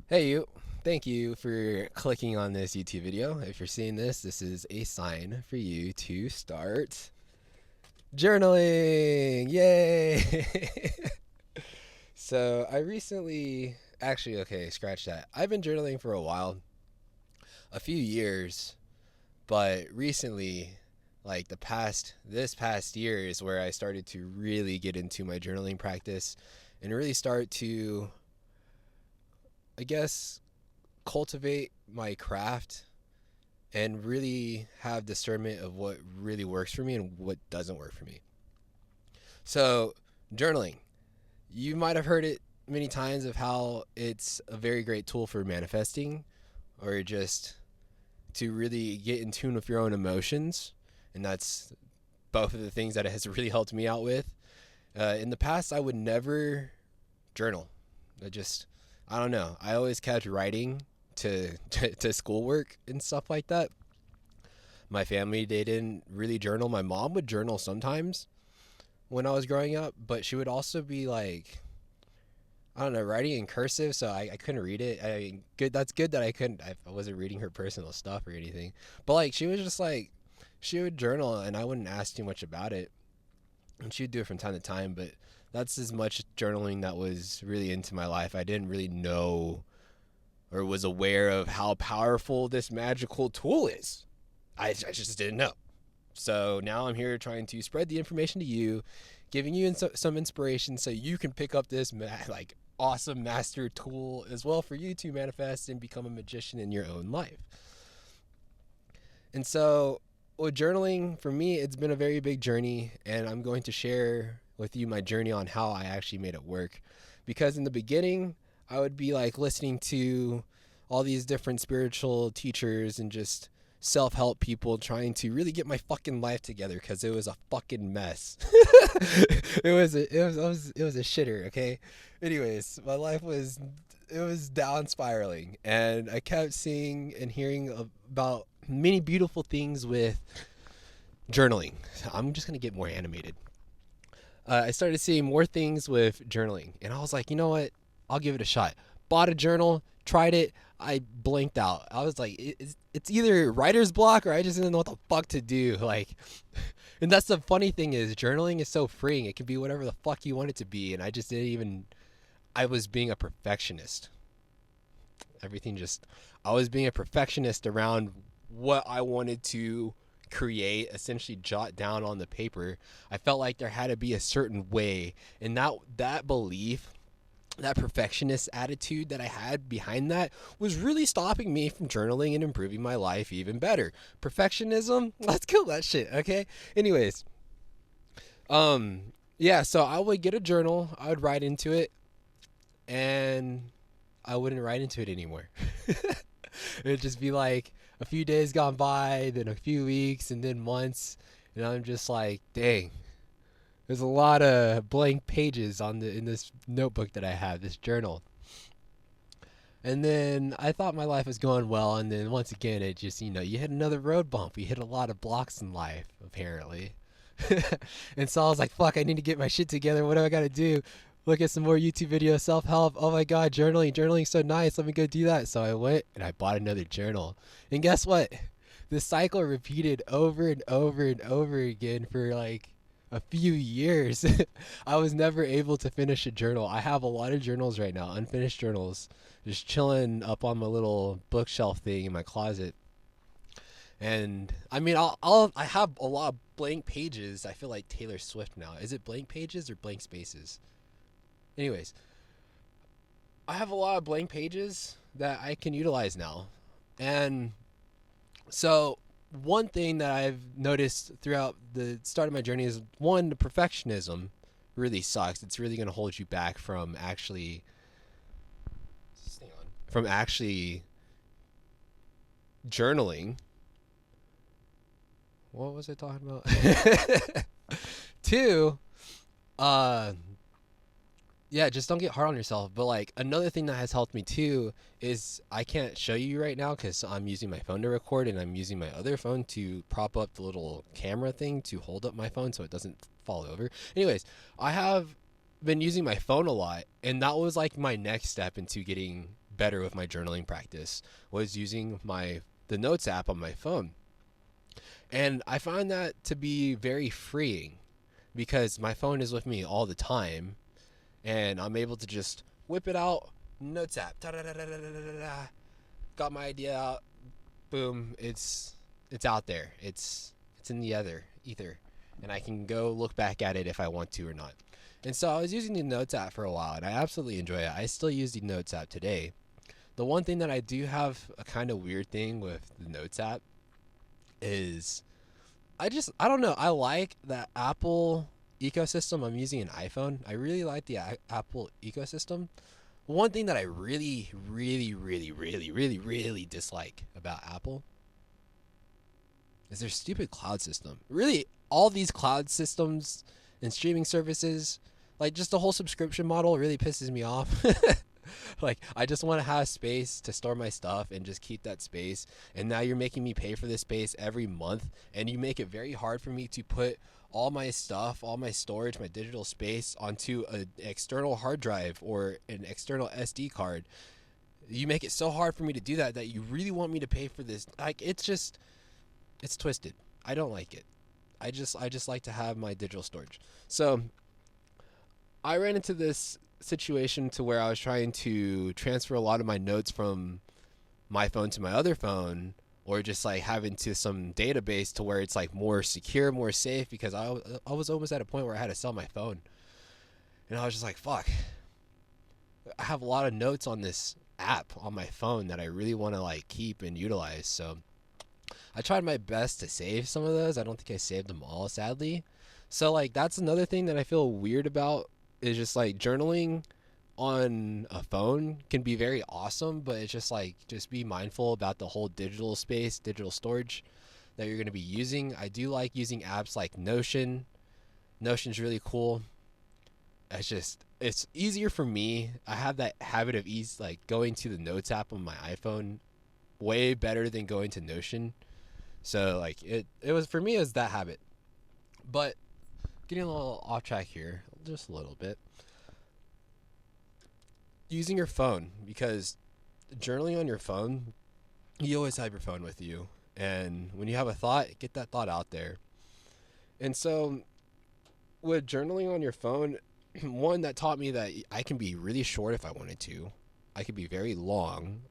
Hey you, thank you for clicking on this YouTube video. If you're seeing this, this is a sign for you to start journaling. Yay! So I recently, actually, okay, scratch that. I've been journaling for a while, a few years, but recently, like this past year is where I started to really get into my journaling practice and really start to, I guess, cultivate my craft and really have discernment of what really works for me and what doesn't work for me. So, journaling. You might have heard it many times of how it's a very great tool for manifesting or just to really get in tune with your own emotions. And that's both of the things that it has really helped me out with. In the past, I would never journal. I don't know. I always kept writing to schoolwork and stuff like that. My family, they didn't really journal. My mom would journal sometimes when I was growing up, but she would also be like, I don't know, writing in cursive, so I couldn't read it. I mean, good. That's good that I wasn't reading her personal stuff or anything. But like, she was just like, she would journal, and I wouldn't ask too much about it, and she'd do it from time to time. But that's as much journaling that was really into my life. I didn't really know or was aware of how powerful this magical tool is. I just didn't know. So now I'm here trying to spread the information to you, giving you some inspiration so you can pick up this like awesome master tool as well for you to manifest and become a magician in your own life. And so, with journaling, for me, it's been a very big journey, and I'm going to share with you my journey on how I actually made it work. Because in the beginning, I would be like listening to all these different spiritual teachers and just self-help people trying to really get my fucking life together because it was a fucking mess. It was a shitter, okay? Anyways, my life was, it was down spiraling, and I kept seeing and hearing about many beautiful things with journaling. I'm just gonna get more animated. I started seeing more things with journaling, and I was like, you know what? I'll give it a shot. Bought a journal, tried it. I blinked out. I was like, it's either writer's block or I just didn't know what the fuck to do. Like, and that's the funny thing is journaling is so freeing. It can be whatever the fuck you want it to be, and I just didn't even. I was being a perfectionist. Everything just. I was being a perfectionist around what I wanted to create, essentially jot down on the paper. I felt like there had to be a certain way, and that belief, that perfectionist attitude that I had behind that was really stopping me from journaling and improving my life even better. Perfectionism, let's kill that shit, okay? Anyways, um yeah, so I would get a journal, I would write into it, and I wouldn't write into it anymore. It'd just be like a few days gone by, then a few weeks, and then months, and I'm just like, dang, there's a lot of blank pages on the in this notebook that I have, this journal. And then I thought my life was going well, and then once again, it just, you hit another road bump. You hit a lot of blocks in life, apparently. And so I was like, fuck, I need to get my shit together. What do I got to do? Look at some more YouTube videos, self help. Oh my God, journaling. Journaling's so nice. Let me go do that. So I went and I bought another journal. And guess what? This cycle repeated over and over and over again for like a few years. I was never able to finish a journal. I have a lot of journals right now, unfinished journals, just chilling up on my little bookshelf thing in my closet. And I mean, I have a lot of blank pages. I feel like Taylor Swift now. Is it blank pages or blank spaces? Anyways, I have a lot of blank pages that I can utilize now. And so, one thing that I've noticed throughout the start of my journey is one, the perfectionism really sucks. It's really going to hold you back from actually, hang on, from actually journaling. What was I talking about? Two, uh, yeah, just don't get hard on yourself. But like another thing that has helped me too is I can't show you right now because I'm using my phone to record and I'm using my other phone to prop up the little camera thing to hold up my phone so it doesn't fall over. Anyways, I have been using my phone a lot, and that was like my next step into getting better with my journaling practice was using the notes app on my phone. And I find that to be very freeing because my phone is with me all the time and I'm able to just whip it out, notes app, got my idea out, boom, it's out there. It's in the ether, and I can go look back at it if I want to or not. And so I was using the Notes app for a while, and I absolutely enjoy it. I still use the Notes app today. The one thing that I do have a kind of weird thing with the Notes app is I don't know. I like the Apple ecosystem. I'm using an iPhone. I really like the Apple ecosystem. One thing that I really, really, really, really, really, really dislike about Apple is their stupid cloud system. Really, all these cloud systems and streaming services, like just the whole subscription model really pisses me off. Like, I just want to have space to store my stuff and just keep that space. And now you're making me pay for this space every month. And you make it very hard for me to put all my stuff, all my storage, my digital space onto an external hard drive or an external SD card. You make it so hard for me to do that you really want me to pay for this. Like, it's twisted. I don't like it. I just like to have my digital storage. So I ran into this situation to where I was trying to transfer a lot of my notes from my phone to my other phone, or just like having to some database to where it's like more secure, more safe, because I was almost at a point where I had to sell my phone. And I was just like, fuck, I have a lot of notes on this app on my phone that I really want to like keep and utilize. So I tried my best to save some of those. I don't think I saved them all, sadly. So like that's another thing that I feel weird about, is just like journaling on a phone can be very awesome, but it's just like, just be mindful about the whole digital space, digital storage that you're going to be using. I do like using apps like Notion. Notion's really cool. It's easier for me. I have that habit of like going to the Notes app on my iPhone way better than going to Notion. So like it was, for me, it was that habit. But getting a little off track here, just a little bit. Using your phone, because journaling on your phone, you always have your phone with you. And when you have a thought, get that thought out there. And so with journaling on your phone, one, that taught me that I can be really short if I wanted to. I could be very long.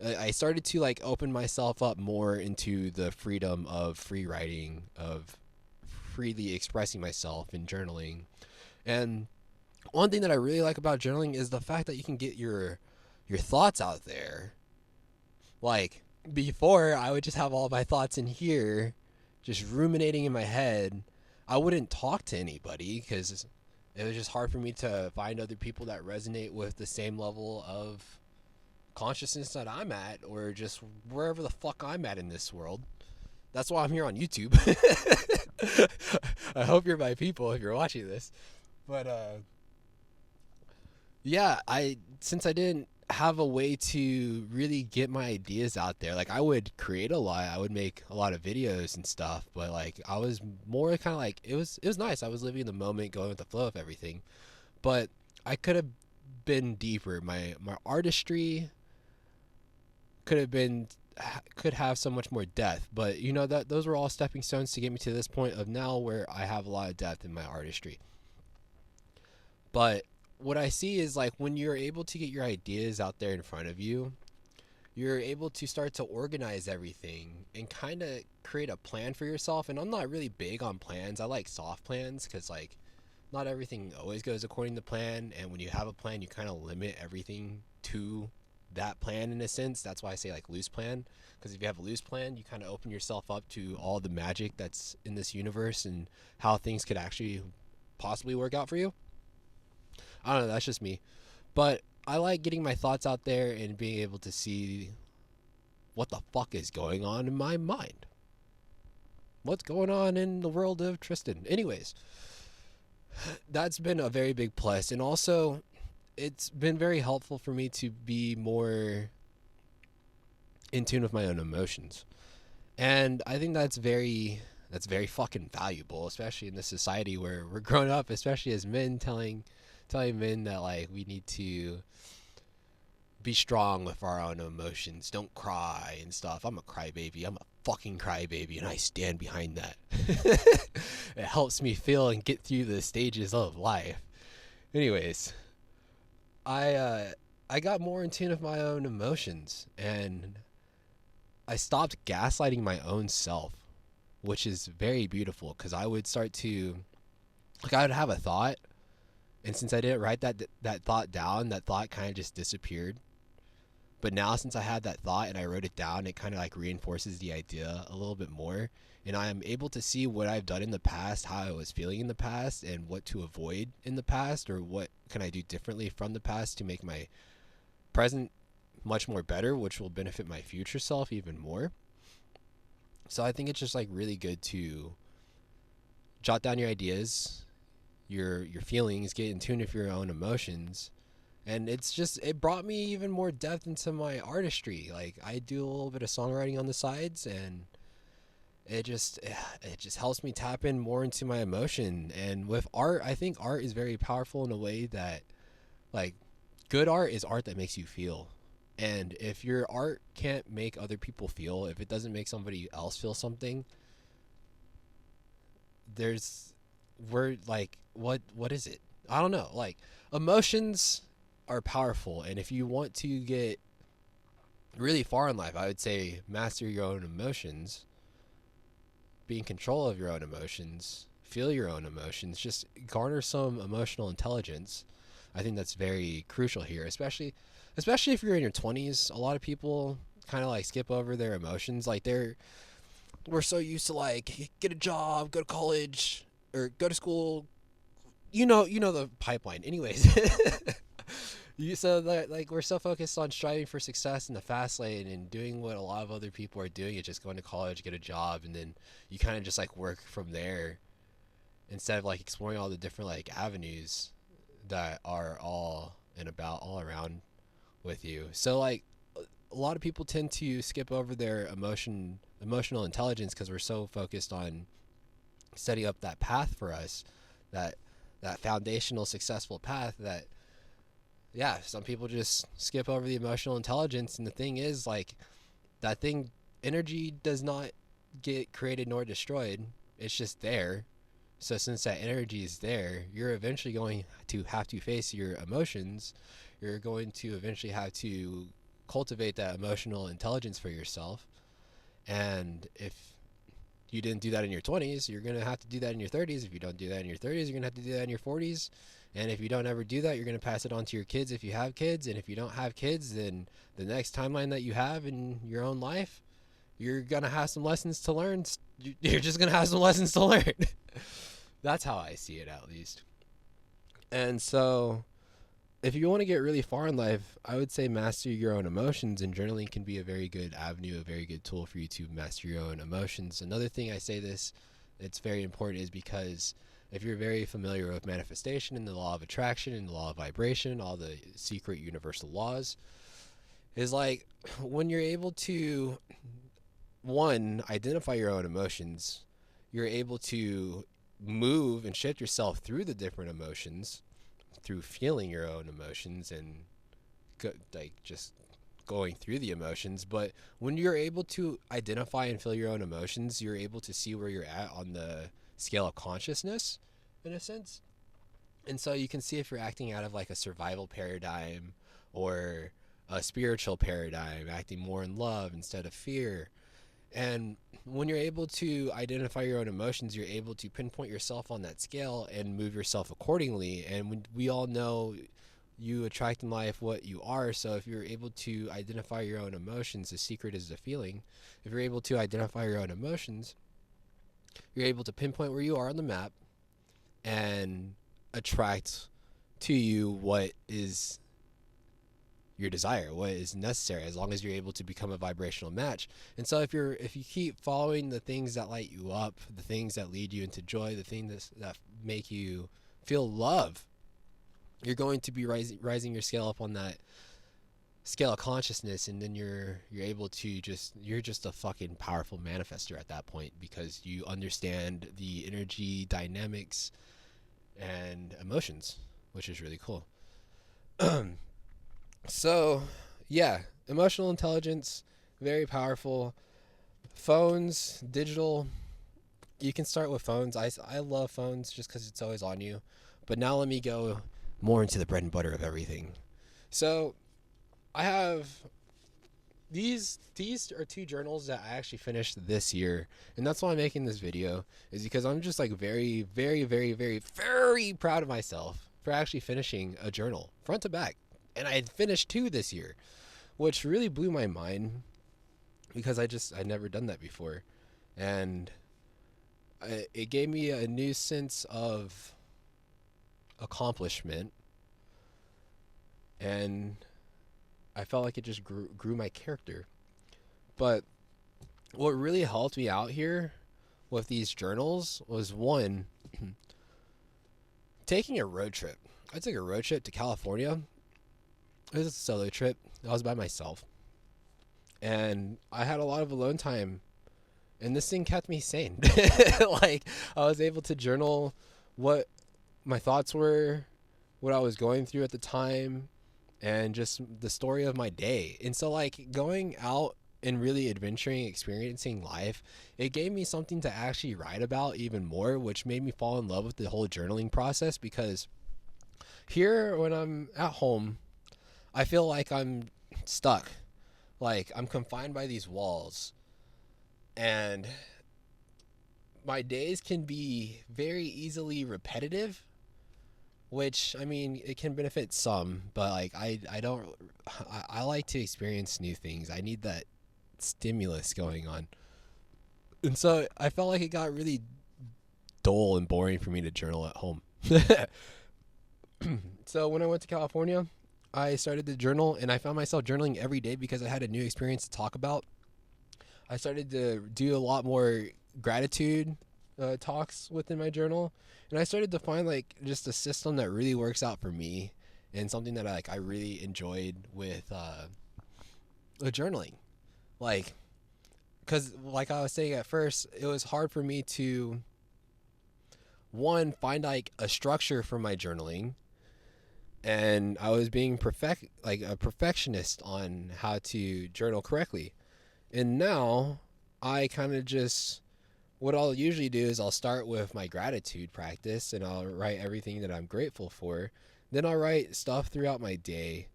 I started to like open myself up more into the freedom of free writing, of freely expressing myself in journaling. And one thing that I really like about journaling is the fact that you can get your thoughts out there. Like, before, I would just have all my thoughts in here, just ruminating in my head. I wouldn't talk to anybody because it was just hard for me to find other people that resonate with the same level of consciousness that I'm at, or just wherever the fuck I'm at in this world. That's why I'm here on YouTube. I hope you're my people if you're watching this. But yeah, since I didn't have a way to really get my ideas out there, like I would create a lot, I would make a lot of videos and stuff, but like I was more kind of like, it was nice. I was living in the moment, going with the flow of everything. But I could have been deeper. My artistry could have so much more depth, but you know, that those were all stepping stones to get me to this point of now where I have a lot of depth in my artistry. But what I see is like when you're able to get your ideas out there in front of you, you're able to start to organize everything and kind of create a plan for yourself. And I'm not really big on plans. I like soft plans because like not everything always goes according to plan, and when you have a plan, you kind of limit everything to that plan in a sense. That's why I say like loose plan, because if you have a loose plan, you kind of open yourself up to all the magic that's in this universe and how things could actually possibly work out for you. I don't know, that's just me. But I like getting my thoughts out there and being able to see what the fuck is going on in my mind. What's going on in the world of Tristan. Anyways, that's been a very big plus. And also, it's been very helpful for me to be more in tune with my own emotions. And I think that's very fucking valuable, especially in this society where we're growing up, especially as men, telling men that like we need to be strong with our own emotions. Don't cry and stuff. I'm a crybaby. I'm a fucking crybaby, and I stand behind that. It helps me feel and get through the stages of life. Anyways, I got more in tune with my own emotions, and I stopped gaslighting my own self, which is very beautiful, because I would start to, like, I would have a thought, and since I didn't write that thought down, that thought kind of just disappeared. But now, since I had that thought and I wrote it down, it kind of like reinforces the idea a little bit more, and I am able to see what I've done in the past, how I was feeling in the past, and what to avoid in the past, or what can I do differently from the past to make my present much more better, which will benefit my future self even more. So I think it's just like really good to jot down your ideas, your feelings, get in tune with your own emotions. And it brought me even more depth into my artistry. Like, I do a little bit of songwriting on the sides, and it just helps me tap in more into my emotion. And with art, I think art is very powerful in a way that, like, good art is art that makes you feel. And if your art can't make other people feel, if it doesn't make somebody else feel something, there's we're like, what is it? I don't know. Like, emotions are powerful, and if you want to get really far in life, I would say master your own emotions, be in control of your own emotions, feel your own emotions, just garner some emotional intelligence. I think that's very crucial here, especially if you're in your 20s. A lot of people kind of like skip over their emotions. Like, we're so used to, like, get a job, go to college, or go to school. You know the pipeline. Anyways, so that, like, we're so focused on striving for success in the fast lane and doing what a lot of other people are doing, is just going to college, get a job, and then you kind of just like work from there, instead of like exploring all the different like avenues that are all around with you. So, like, a lot of people tend to skip over their emotional intelligence, because we're so focused on setting up that path for us, that that foundational successful path, that, yeah, some people just skip over the emotional intelligence. And the thing is, like, that thing, energy does not get created nor destroyed. It's just there. So since that energy is there, you're eventually going to have to face your emotions. You're going to eventually have to cultivate that emotional intelligence for yourself. And if you didn't do that in your 20s, you're going to have to do that in your 30s. If you don't do that in your 30s, you're going to have to do that in your 40s. And if you don't ever do that, you're going to pass it on to your kids if you have kids. And if you don't have kids, then the next timeline that you have in your own life, you're going to have some lessons to learn. You're just going to have some lessons to learn. That's how I see it, at least. And so, if you want to get really far in life, I would say master your own emotions, and journaling can be a very good avenue, a very good tool for you to master your own emotions. Another thing I say this, it's very important, is because if you're very familiar with manifestation and the law of attraction and the law of vibration, all the secret universal laws, is like, when you're able to, one, identify your own emotions, you're able to move and shift yourself through the different emotions, through feeling your own emotions and just going through the emotions. But when you're able to identify and feel your own emotions, you're able to see where you're at on the scale of consciousness, in a sense. And so you can see if you're acting out of like a survival paradigm or a spiritual paradigm, acting more in love instead of fear. And when you're able to identify your own emotions, you're able to pinpoint yourself on that scale and move yourself accordingly. And when we all know, you attract in life what you are. So if you're able to identify your own emotions, the secret is the feeling. If you're able to identify your own emotions, you're able to pinpoint where you are on the map and attract to you what is your desire, what is necessary, as long as you're able to become a vibrational match. And so if you keep following the things that light you up, the things that lead you into joy, the things that make you feel love, you're going to be rising your scale up on that scale of consciousness, and then you're able to you're just a fucking powerful manifester at that point, because you understand the energy dynamics and emotions, which is really cool. So, yeah, emotional intelligence, very powerful. Phones, digital. You can start with phones. I love phones just because it's always on you. But now let me go more into the bread and butter of everything. So I have these are two journals that I actually finished this year, and that's why I'm making this video, is because I'm just like very, very, very, very, very proud of myself for actually finishing a journal front to back. And I had finished two this year, which really blew my mind because I never done that before. And it gave me a new sense of accomplishment, and I felt like it just grew my character. But what really helped me out here with these journals was, one, taking a road trip. I took a road trip to California. It was a solo trip. I was by myself, and I had a lot of alone time, and this thing kept me sane. Like, I was able to journal what my thoughts were, what I was going through at the time, and just the story of my day. And so, like, going out and really adventuring, experiencing life, it gave me something to actually write about even more, which made me fall in love with the whole journaling process. Because here, when I'm at home, I feel like I'm stuck, like I'm confined by these walls, and my days can be very easily repetitive, which, I mean, it can benefit some, but like I don't I like to experience new things. I need that stimulus going on. And so I felt like it got really dull and boring for me to journal at home. So when I went to California, I started to journal, and I found myself journaling every day because I had a new experience to talk about. I started to do a lot more gratitude talks within my journal, and I started to find like just a system that really works out for me, and something that I really enjoyed with journaling. Like, because like I was saying at first, it was hard for me to, one, find like a structure for my journaling, and I was being like a perfectionist on how to journal correctly. And now I kind of just, what I'll usually do is I'll start with my gratitude practice, and I'll write everything that I'm grateful for. Then I'll write stuff throughout my day,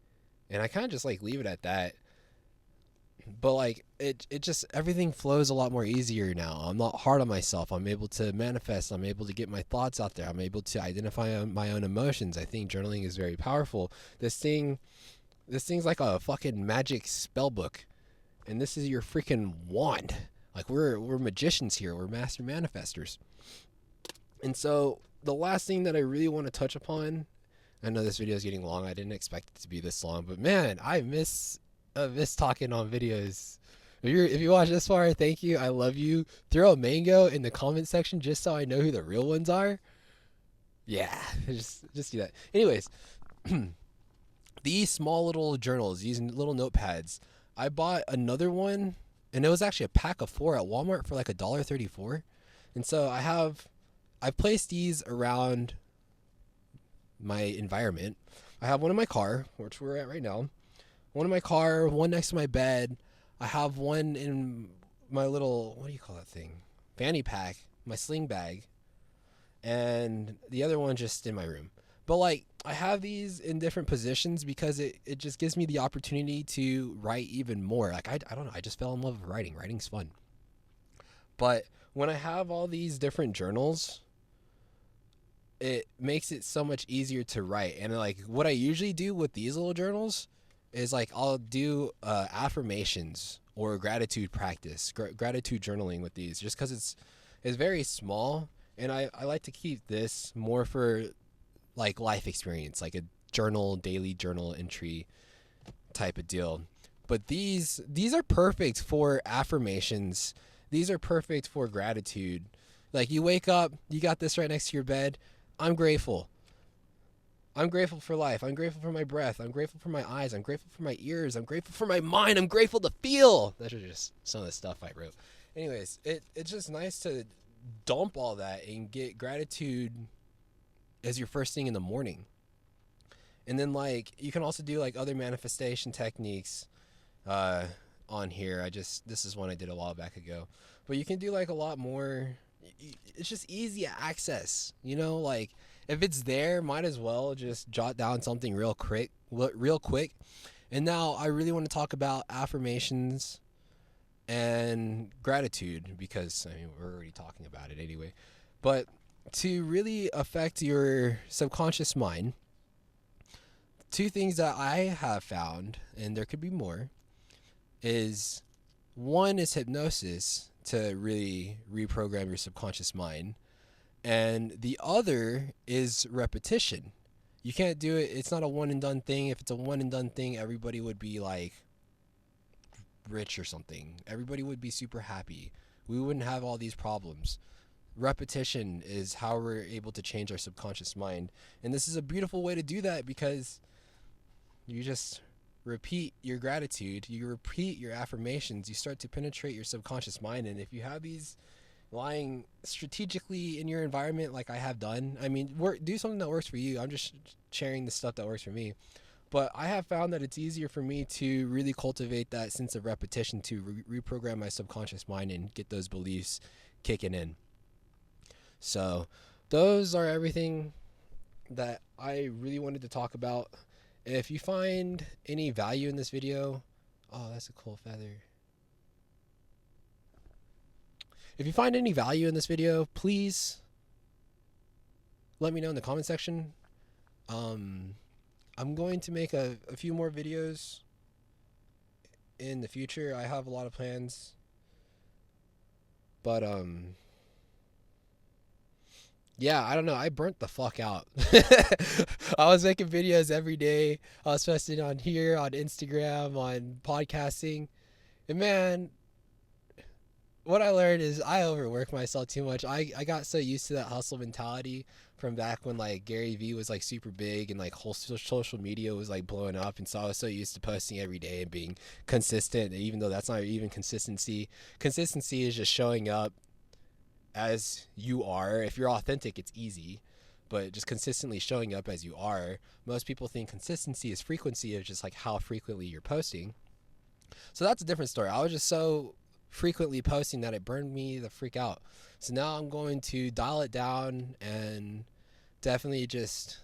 and I kind of just like leave it at that. But like it just, everything flows a lot more easier now. I'm not hard on myself. I'm able to manifest. I'm able to get my thoughts out there. I'm able to identify my own emotions. I think journaling is very powerful. This thing's like a fucking magic spell book, and this is your freaking wand. Like, we're magicians here. We're master manifestors. And so the last thing that I really want to touch upon, I know this video is getting long. I didn't expect it to be this long, but man, I miss talking on videos. If you watch this far, thank you. I love you. Throw a mango in the comment section just so I know who the real ones are. Yeah, just do that. Anyways, these small little journals, these little notepads, I bought another one, and it was actually a pack of 4 at Walmart for like $1.34. And so I placed these around my environment. I have one in my car, which we're at right now. One in my car, one next to my bed. I have one in my little, what do you call that thing? Fanny pack, my sling bag. And the other one just in my room. But like, I have these in different positions because it just gives me the opportunity to write even more. Like, I don't know, I just fell in love with writing. Writing's fun. But when I have all these different journals, it makes it so much easier to write. And like, what I usually do with these little journals is like, I'll do affirmations or gratitude practice, gratitude journaling with these, just because it's very small. And I like to keep this more for like life experience, like a daily journal entry type of deal. But these are perfect for affirmations. These are perfect for gratitude. Like, you wake up, you got this right next to your bed. I'm grateful. I'm grateful for life. I'm grateful for my breath. I'm grateful for my eyes. I'm grateful for my ears. I'm grateful for my mind. I'm grateful to feel. That's just some of the stuff I wrote. Anyways, it's just nice to dump all that and get gratitude as your first thing in the morning. And then like you can also do like other manifestation techniques on here. This is one I did a while back ago. But you can do like a lot more. It's just easy access, you know, like if it's there, might as well just jot down something real quick. And now I really want to talk about affirmations and gratitude, because I mean we're already talking about it anyway. But to really affect your subconscious mind, two things that I have found, and there could be more, is one is hypnosis to really reprogram your subconscious mind, and the other is repetition. You can't do it. It's not a one and done thing. If it's a one and done thing, everybody would be like rich or something. Everybody would be super happy. We wouldn't have all these problems. Repetition is how we're able to change our subconscious mind. And this is a beautiful way to do that, because you just repeat your gratitude, you repeat your affirmations, you start to penetrate your subconscious mind. And if you have these lying strategically in your environment, like I have done, I mean, do something that works for you. I'm just sharing the stuff that works for me. But I have found that it's easier for me to really cultivate that sense of repetition to reprogram my subconscious mind and get those beliefs kicking in. So those are everything that I really wanted to talk about. If you find any value in this video, oh, that's a cool feather. If you find any value in this video, please let me know in the comment section. I'm going to make a few more videos in the future. I have a lot of plans, but yeah, I don't know. I burnt the fuck out. I was making videos every day. I was posting on here, on Instagram, on podcasting. And man, what I learned is I overwork myself too much. I got so used to that hustle mentality from back when like Gary Vee was like super big and like whole social media was like blowing up. And so I was so used to posting every day and being consistent, even though that's not even consistency. Consistency is just showing up as you are. If you're authentic, it's easy, but just consistently showing up as you are. Most people think consistency is frequency, of just like how frequently you're posting. So that's a different story. I was just so frequently posting that it burned me the freak out. So now I'm going to dial it down and definitely just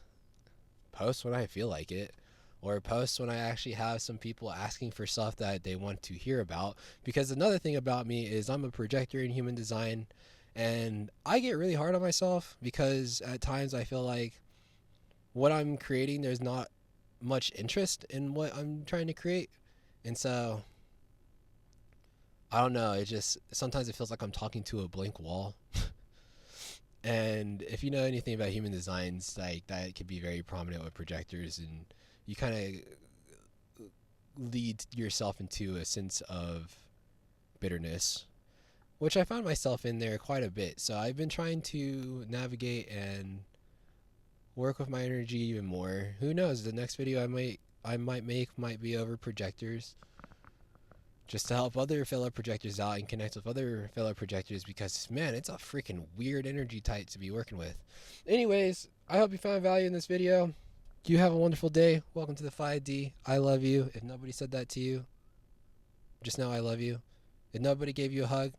post when I feel like it, or post when I actually have some people asking for stuff that they want to hear about. Because another thing about me is I'm a projector in human design, and I get really hard on myself because at times I feel like what I'm creating, there's not much interest in what I'm trying to create. And so I don't know, it just sometimes it feels like I'm talking to a blank wall. And if you know anything about human designs, like that could be very prominent with projectors, and you kind of lead yourself into a sense of bitterness, which I found myself in there quite a bit. So I've been trying to navigate and work with my energy even more. Who knows, the next video I might make might be over projectors, just to help other fellow projectors out and connect with other fellow projectors, because man, it's a freaking weird energy type to be working with. Anyways, I hope you found value in this video. You have a wonderful day. Welcome to the 5D. I love you. If nobody said that to you, just know I love you. If nobody gave you a hug,